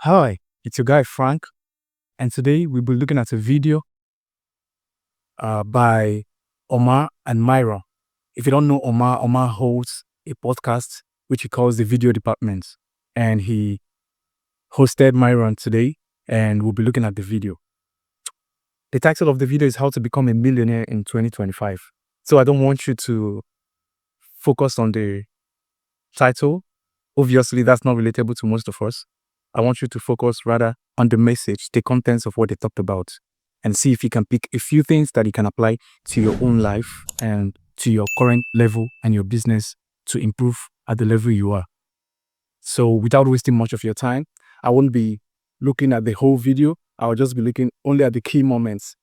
Hi, it's your guy Frank, and today we'll be looking at a video by Omar and Myra. If you don't know Omar holds a podcast which he calls the Video Department, and he hosted Myron today, and we'll be looking at the video. The title of the video is How to Become a Millionaire in 2025. So I don't want you to focus on the title. Obviously, that's not relatable to most of us. I want you to focus rather on the message, the contents of what they talked about, and see if you can pick a few things that you can apply to your own life and to your current level and your business to improve at the level you are. So without wasting much of your time, I won't be looking at the whole video. I'll just be looking only at the key moments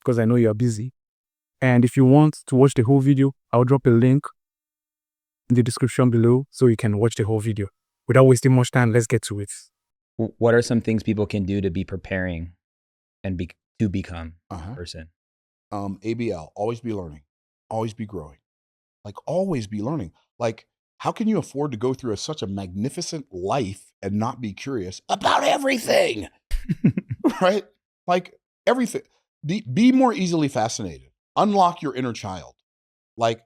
because I know you're busy. And if you want to watch the whole video, I'll drop a link in the description below so you can watch the whole video. Without wasting much time, let's get to it. What are some things people can do to be preparing and to become a person? ABL, always be learning, always be growing, like always be learning. Like, how can you afford to go through such a magnificent life and not be curious about everything? Right? Like everything. Be more easily fascinated. Unlock your inner child. Like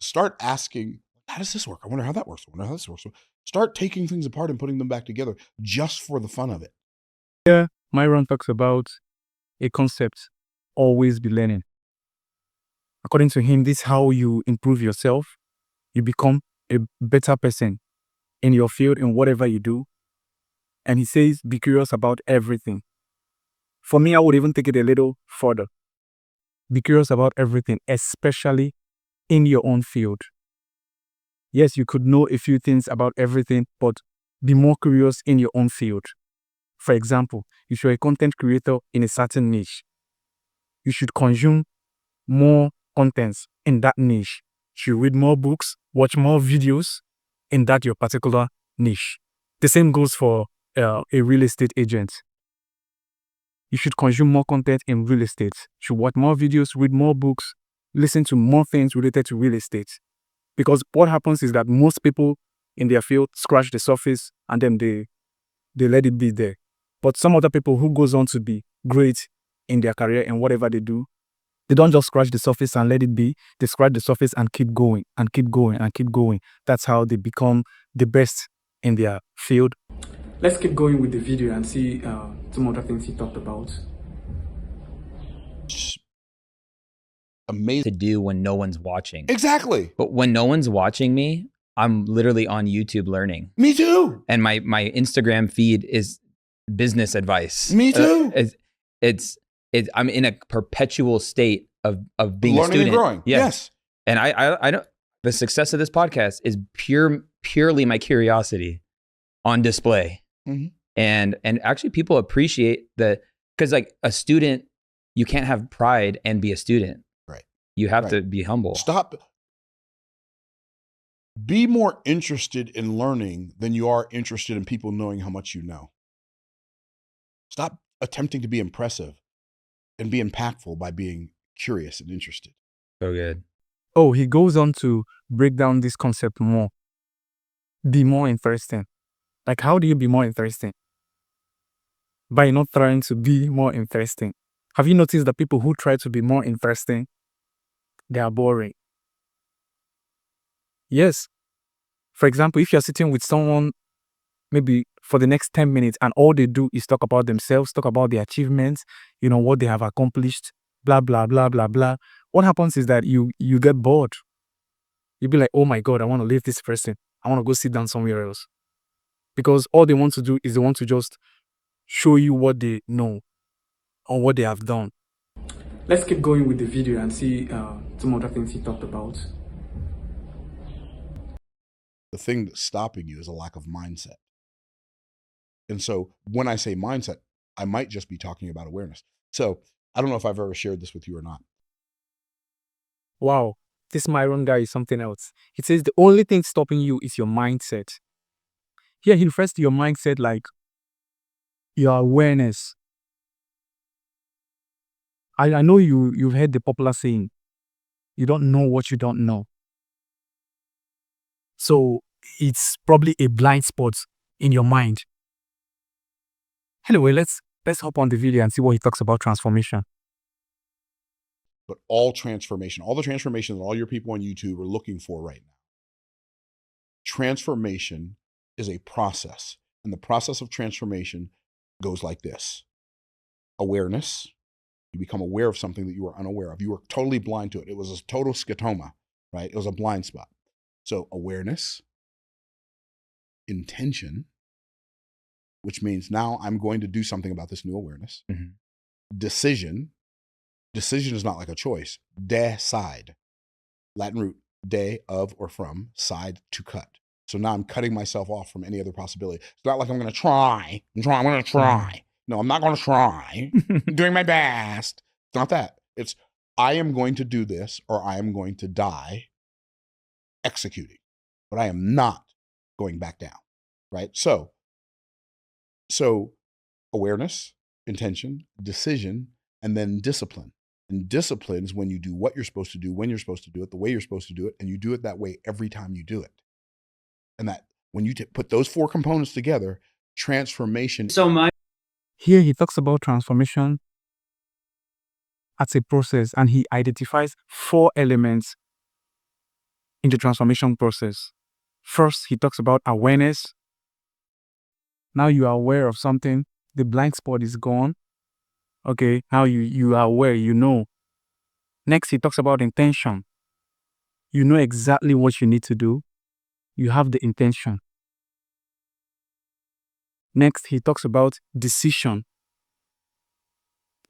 start asking, how does this work? I wonder how that works. I wonder how this works. Start taking things apart and putting them back together just for the fun of it. Here, Myron talks about a concept, always be learning. According to him, this is how you improve yourself. You become a better person in your field, in whatever you do. And he says, be curious about everything. For me, I would even take it a little further. Be curious about everything, especially in your own field. Yes, you could know a few things about everything, but be more curious in your own field. For example, if you're a content creator in a certain niche, you should consume more contents in that niche. You should read more books, watch more videos in that your particular niche. The same goes for a real estate agent. You should consume more content in real estate. You should watch more videos, read more books, listen to more things related to real estate. Because what happens is that most people in their field scratch the surface and then they let it be there. But some other people who goes on to be great in their career and whatever they do, they don't just scratch the surface and let it be. They scratch the surface and keep going and keep going and keep going. That's how they become the best in their field. Let's keep going with the video and see some other things he talked about. Amazing To do when no one's watching. Exactly. But when no one's watching me, I'm literally on YouTube learning. Me too. And my Instagram feed is business advice. Me too. I'm in a perpetual state of being learning a student. and growing. Yes. And I don't. The success of this podcast is purely my curiosity on display. Mhm. And actually, people appreciate because like a student, you can't have pride and be a student. Right. You have to be humble. Stop. Be more interested in learning than you are interested in people knowing how much you know. Stop attempting to be impressive and be impactful by being curious and interested. So good. Oh, he goes on to break down this concept more. Be more interesting. Like, how do you be more interesting? By not trying to be more interesting. Have you noticed that people who try to be more interesting, they are boring? Yes. For example, if you're sitting with someone maybe for the next 10 minutes and all they do is talk about themselves, talk about their achievements, what they have accomplished, blah, blah, blah, blah, blah. What happens is that you get bored. You'll be like, oh my God, I want to leave this person. I want to go sit down somewhere else. Because all they want to do is they want to just show you what they know or what they have done. Let's keep going with the video and see some other things he talked about. The thing that's stopping you is a lack of mindset. And so when I say mindset, I might just be talking about awareness. So I don't know if I've ever shared this with you or not. Wow, this Myron guy is something else. He says the only thing stopping you is your mindset. Here he refers to your mindset like your awareness. I know you've heard the popular saying, you don't know what you don't know. So it's probably a blind spot in your mind Anyway, let's hop on the video and see what he talks about transformation. But all the transformation that all your people on YouTube are looking for right now. Transformation is a process. And the process of transformation goes like this. Awareness. You become aware of something that you were unaware of. You were totally blind to it. It was a total scotoma, right? It was a blind spot. So awareness, intention, which means now I'm going to do something about this new awareness. Mhm. Decision. Decision is not like a choice. Decide. Latin root, de, of, or from, side, to cut. So now I'm cutting myself off from any other possibility. It's not like I'm going to try. I'm going to try. No, I'm not going to try. I'm doing my best. It's not that. It's I am going to do this or I am going to die executing. But I am not going back down, right? So awareness, intention, decision, and then discipline. And discipline is when you do what you're supposed to do, when you're supposed to do it, the way you're supposed to do it, and you do it that way every time you do it. And that when you put those four components together, transformation. So much. Here he talks about transformation as a process, and he identifies 4 elements in the transformation process. First, he talks about awareness. Now you are aware of something, the blind spot is gone. Okay, now you are aware, you know. Next, he talks about intention. You know exactly what you need to do. You have the intention. Next, he talks about decision.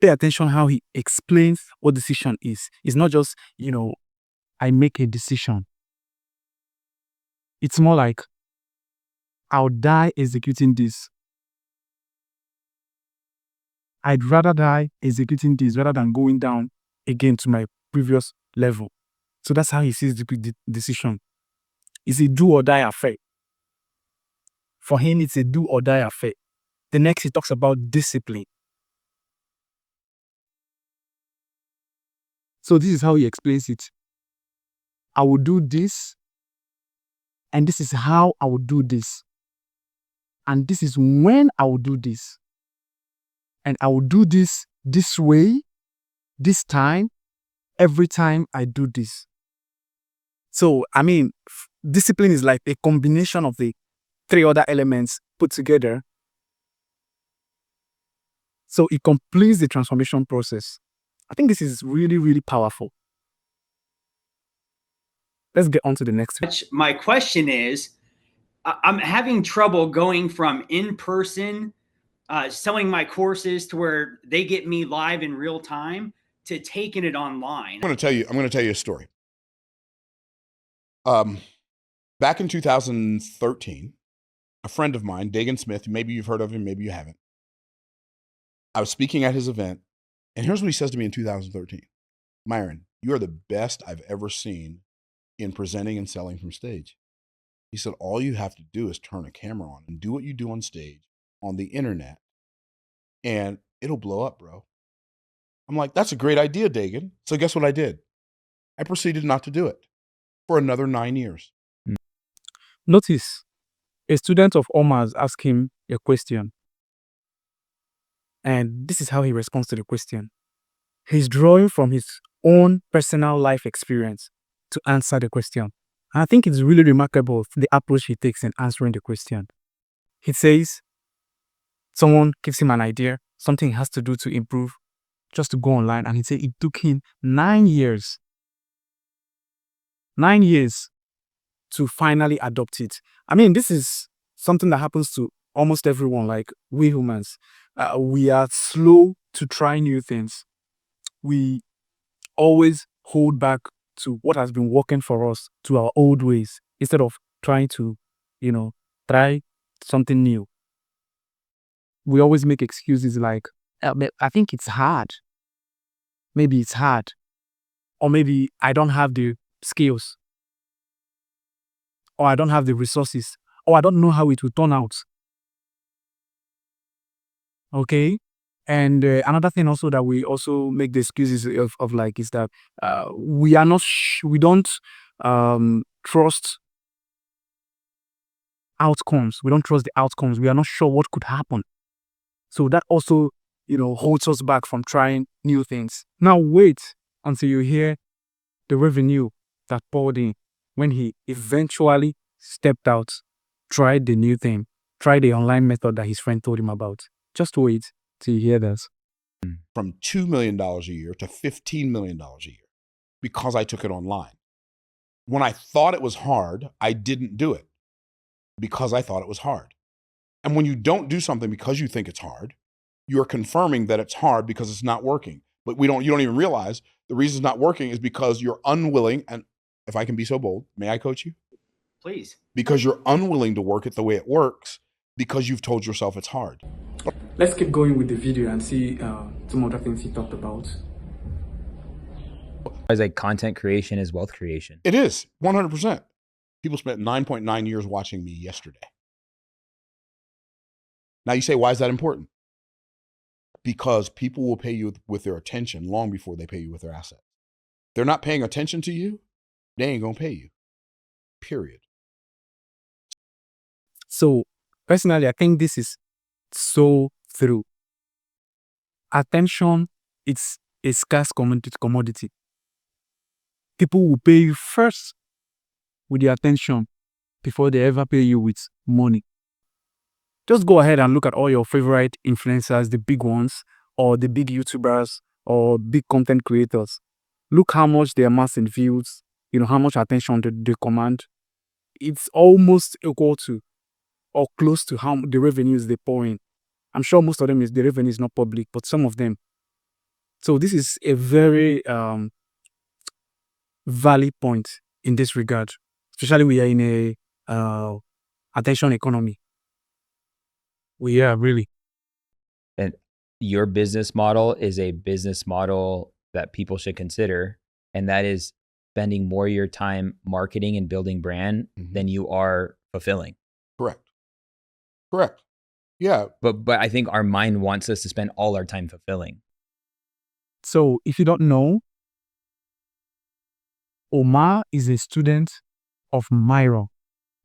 Pay attention how he explains what decision is. It's not just, I make a decision. It's more like, I'll die executing this. I'd rather die executing this rather than going down again to my previous level. So that's how he sees the decision. It's a do or die affair. For him, it's a do or die affair. The next, he talks about discipline. So this is how he explains it. I will do this, and this is how I will do this. And this is when I will do this. And I will do this way, this time, every time I do this. So, discipline is like a combination of the 3 other elements put together. So it completes the transformation process. I think this is really, really powerful. Let's get on to the next one. My question is, I'm having trouble going from in-person selling my courses to where they get me live in real time to taking it online. I'm going to tell you a story. Back in 2013, a friend of mine, Dagan Smith, maybe you've heard of him, maybe you haven't. I was speaking at his event, and here's what he says to me in 2013. Myron, you are the best I've ever seen in presenting and selling from stage. He said, all you have to do is turn a camera on and do what you do on stage, on the internet, and it'll blow up, bro. I'm like, that's a great idea, Dagan. So guess what I did? I proceeded not to do it for another 9 years. Notice, a student of Omar's asked him a question. And this is how he responds to the question. He's drawing from his own personal life experience to answer the question. And I think it's really remarkable the approach he takes in answering the question. He says, someone gives him an idea, something he has to do to improve, just to go online. And he said it took him 9 years. 9 years to finally adopt it. This is something that happens to almost everyone, like we humans. We are slow to try new things. We always hold back to what has been working for us, to our old ways, instead of trying to, try something new. We always make excuses like, I think it's hard. Maybe it's hard. Or maybe I don't have the skills. Or I don't have the resources. Or I don't know how it will turn out. Okay? And another thing also that we also make the excuses of like is that we don't trust outcomes. We don't trust the outcomes. We are not sure what could happen. So that also, holds us back from trying new things. Now wait until you hear the revenue that poured in when he eventually stepped out, tried the new thing, tried the online method that his friend told him about. Just wait till you hear this. From $2 million a year to $15 million a year because I took it online. When I thought it was hard, I didn't do it because I thought it was hard. And when you don't do something because you think it's hard, you're confirming that it's hard because it's not working. But you don't even realize the reason it's not working is because you're unwilling. And if I can be so bold, may I coach you? Please. Because you're unwilling to work it the way it works because you've told yourself it's hard. Let's keep going with the video and see some other things he talked about. As like content creation is wealth creation. It is 100%. People spent 9.9 years watching me yesterday. Now you say, why is that important? Because people will pay you with their attention long before they pay you with their assets. They're not paying attention to you, they ain't gonna pay you. Period. So personally, I think this is so true. Attention, it's a scarce commodity. People will pay you first with their attention before they ever pay you with money. Just go ahead and look at all your favorite influencers, the big ones, or the big YouTubers, or big content creators. Look how much they amass in views, how much attention they command. It's almost equal to or close to how the revenues they pour in. I'm sure most of them the revenue is not public, but some of them. So this is a very valid point in this regard, especially we are in a attention economy. We are really. And your business model is a business model that people should consider. And that is spending more of your time marketing and building brand than you are fulfilling. Correct. Yeah. But I think our mind wants us to spend all our time fulfilling. So if you don't know, Omar is a student of Myron.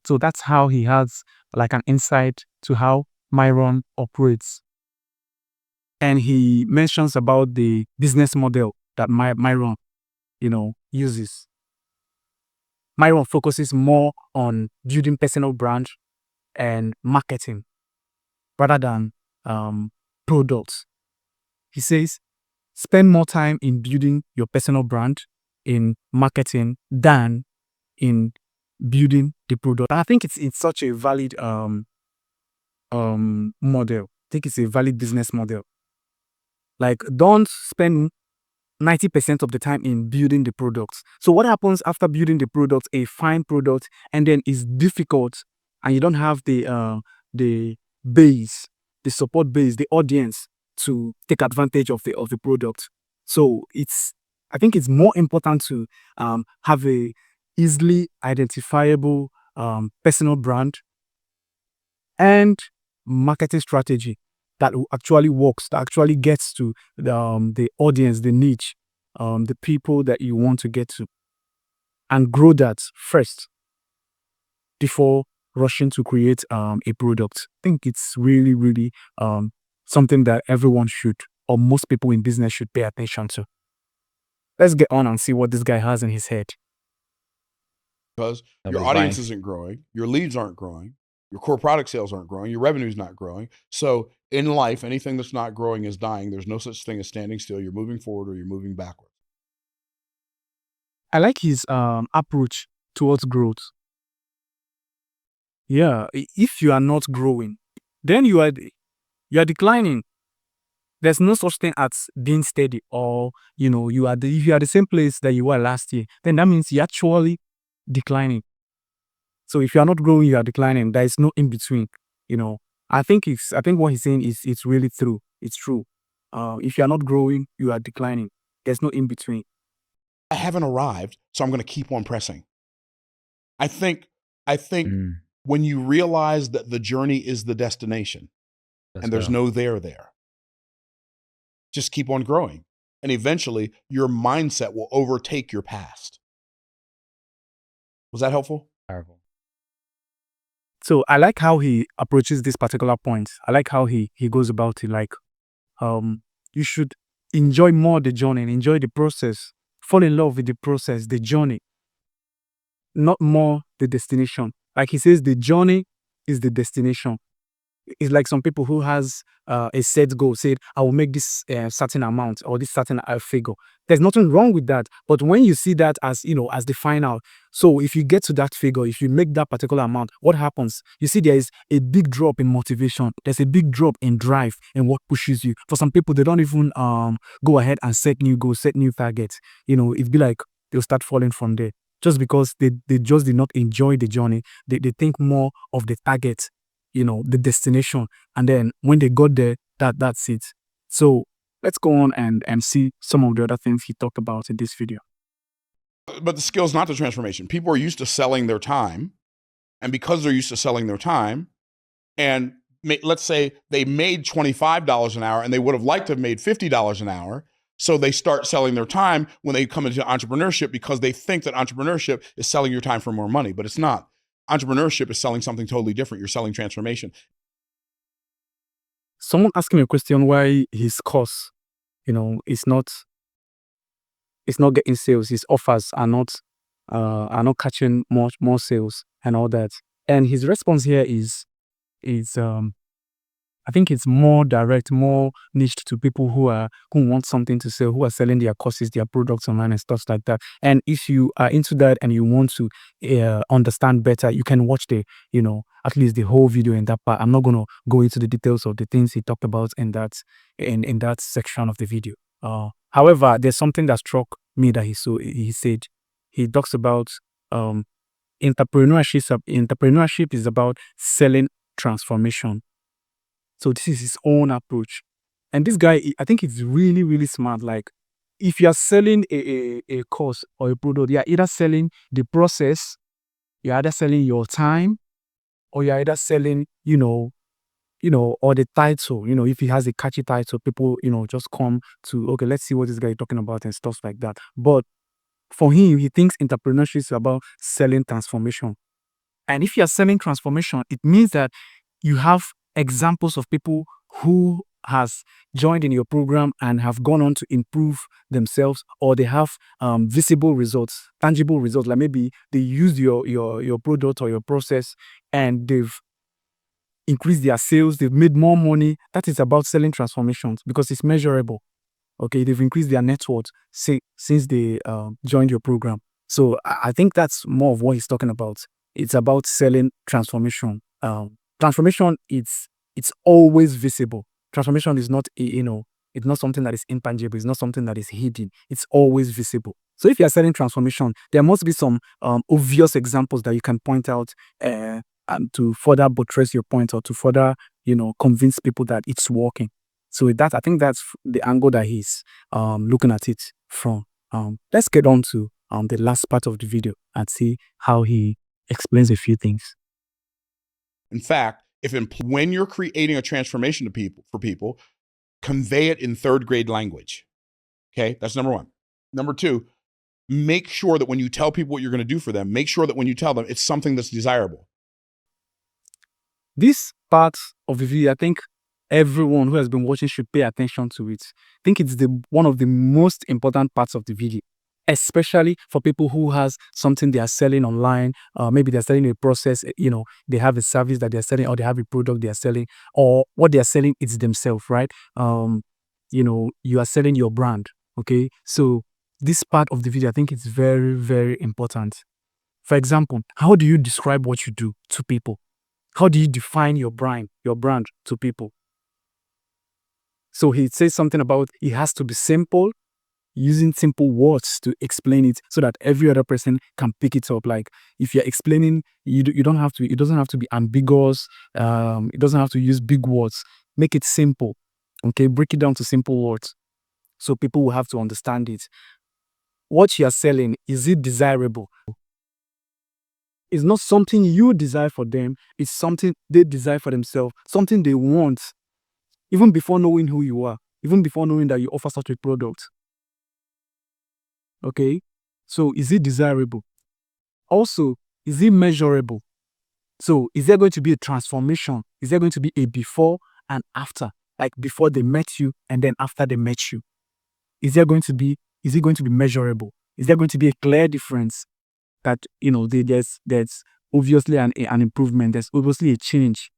So that's how he has like an insight to how Myron operates. And he mentions about the business model that Myron, uses. Myron focuses more on building personal brand and marketing rather than products. He says, spend more time in building your personal brand in marketing than in building the product. I think it's such a valid model. I think it's a valid business model. Like, don't spend 90% of the time in building the products. So what happens after building the product, a fine product, and then it's difficult and you don't have the base, the support base, the audience to take advantage of the product. So I think it's more important to have a easily identifiable personal brand and marketing strategy that actually works, that actually gets to the audience, the niche, the people that you want to get to, and grow that first before rushing to create a product. I think it's really, really something that everyone should, or most people in business should pay attention to. Let's get on and see what this guy has in his head. Because Nobody's your audience buying. isn't growing, your leads aren't growing, your core product sales aren't growing, your revenue's not growing. So in life, anything that's not growing is dying. There's no such thing as standing still. You're moving forward or you're moving backwards. I like his approach towards growth. Yeah, if you are not growing, then you are declining. There's no such thing as being steady, or if you are the same place that you were last year, then that means you're actually declining. So if you are not growing, you are declining. There is no in between. I think what he's saying is it's really true. It's true. If you are not growing, you are declining. There's no in between. I haven't arrived, so I'm going to keep on pressing. I think when you realize that the journey is the destination and there's no there, just keep on growing. And eventually your mindset will overtake your past. Was that helpful? Powerful. So I like how he approaches this particular point. I like how he goes about it. Like, you should enjoy more the journey and enjoy the process. Fall in love with the process, the journey, not more the destination. Like he says, the journey is the destination. It's like some people who has a set goal, said, I will make this certain amount or this certain figure. There's nothing wrong with that. But when you see that as, as the final, so if you get to that figure, if you make that particular amount, what happens? You see, there is a big drop in motivation. There's a big drop in drive and what pushes you. For some people, they don't even go ahead and set new goals, set new targets. It'd be like they'll start falling from there. Just because they just did not enjoy the journey. They think more of the target, the destination, and then when they got there, that's it. So let's go on and see some of the other things he talked about in this video. But the skill is not the transformation. People are used to selling their time, and because they're used to selling their time, and let's say they made $25 an hour and they would have liked to have made $50 an hour, so they start selling their time when they come into entrepreneurship because they think that entrepreneurship is selling your time for more money, but it's not. Entrepreneurship is selling something totally different. You're selling transformation. Someone asked me a question why his course, is not getting sales. His offers are not catching more sales and all that. And his response here is I think it's more direct, more niched to people who want something to sell, who are selling their courses, their products online and stuff like that. And if you are into that and you want to understand better, you can watch at least the whole video in that part. I'm not going to go into the details of the things he talked about in that section of the video. However, there's something that struck me that he said. He talks about entrepreneurship. Entrepreneurship is about selling transformation. So this is his own approach. And this guy, I think he's really, really smart. Like, if you're selling a course or a product, you're either selling the process, you're either selling your time, or you're either selling, or the title. If he has a catchy title, people, just come to, okay, let's see what this guy is talking about and stuff like that. But for him, he thinks entrepreneurship is about selling transformation. And if you're selling transformation, it means that you have examples of people who has joined in your program and have gone on to improve themselves, or they have visible results, tangible results. Like maybe they used your product or your process and they've increased their sales, they've made more money. That is about selling transformations because it's measurable. Okay, they've increased their net worth since they joined your program. So I think that's more of what he's talking about. It's about selling transformation. Transformation, it's always visible. Transformation is not it's not something that is intangible. It's not something that is hidden. It's always visible. So if you're selling transformation, there must be some obvious examples that you can point out to further buttress your point, or to further convince people that it's working. So I think that's the angle that he's looking at it from. Let's get on to the last part of the video and see how he explains a few things. In fact, when you're creating a transformation for people, convey it in third grade language. Okay, that's number one. Number two, make sure that when you tell people what you're going to do for them, make sure that when you tell them, it's something that's desirable. This part of the video, I think everyone who has been watching should pay attention to it. I think it's one of the most important parts of the video, especially for people who has something they are selling online. Maybe they're selling a process, they have a service that they're selling, or they have a product they are selling, or what they are selling is themselves, right? You are selling your brand, okay? So this part of the video, I think it's very, very important. For example, how do you describe what you do to people? How do you define your brand to people? So he says something about it has to be simple, using simple words to explain it so that every other person can pick it up. Like if you're explaining, you don't have to, it doesn't have to be ambiguous. It doesn't have to use big words. Make it simple. Okay, break it down to simple words so people will have to understand it. What you're selling, is it desirable? It's not something you desire for them. It's something they desire for themselves, something they want, even before knowing who you are, even before knowing that you offer such a product. Okay, so is it desirable? Also, is it measurable? So is there going to be a transformation? Is there going to be a before and after? Like before they met you and then after they met you? Is it going to be measurable? Is there going to be a clear difference that, there's obviously an improvement, there's obviously a change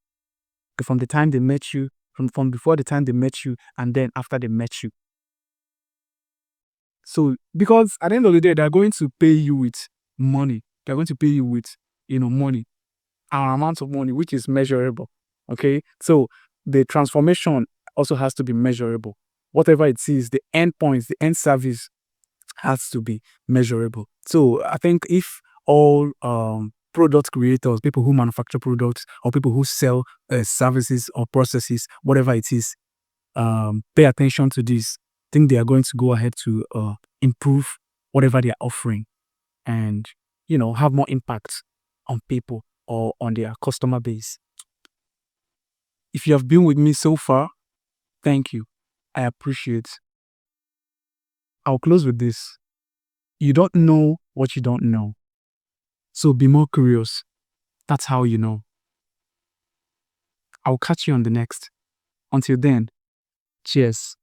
from the time they met you, from before the time they met you and then after they met you? So, because at the end of the day, they're going to pay you with money. They're going to pay you with, money, an amount of money, which is measurable. Okay. So the transformation also has to be measurable. Whatever it is, the end points, the end service has to be measurable. So I think if all product creators, people who manufacture products or people who sell services or processes, whatever it is, pay attention to this, I think they are going to go ahead to improve whatever they are offering and, have more impact on people or on their customer base. If you have been with me so far, thank you. I appreciate. I'll close with this. You don't know what you don't know. So be more curious. That's how you know. I'll catch you on the next. Until then, cheers.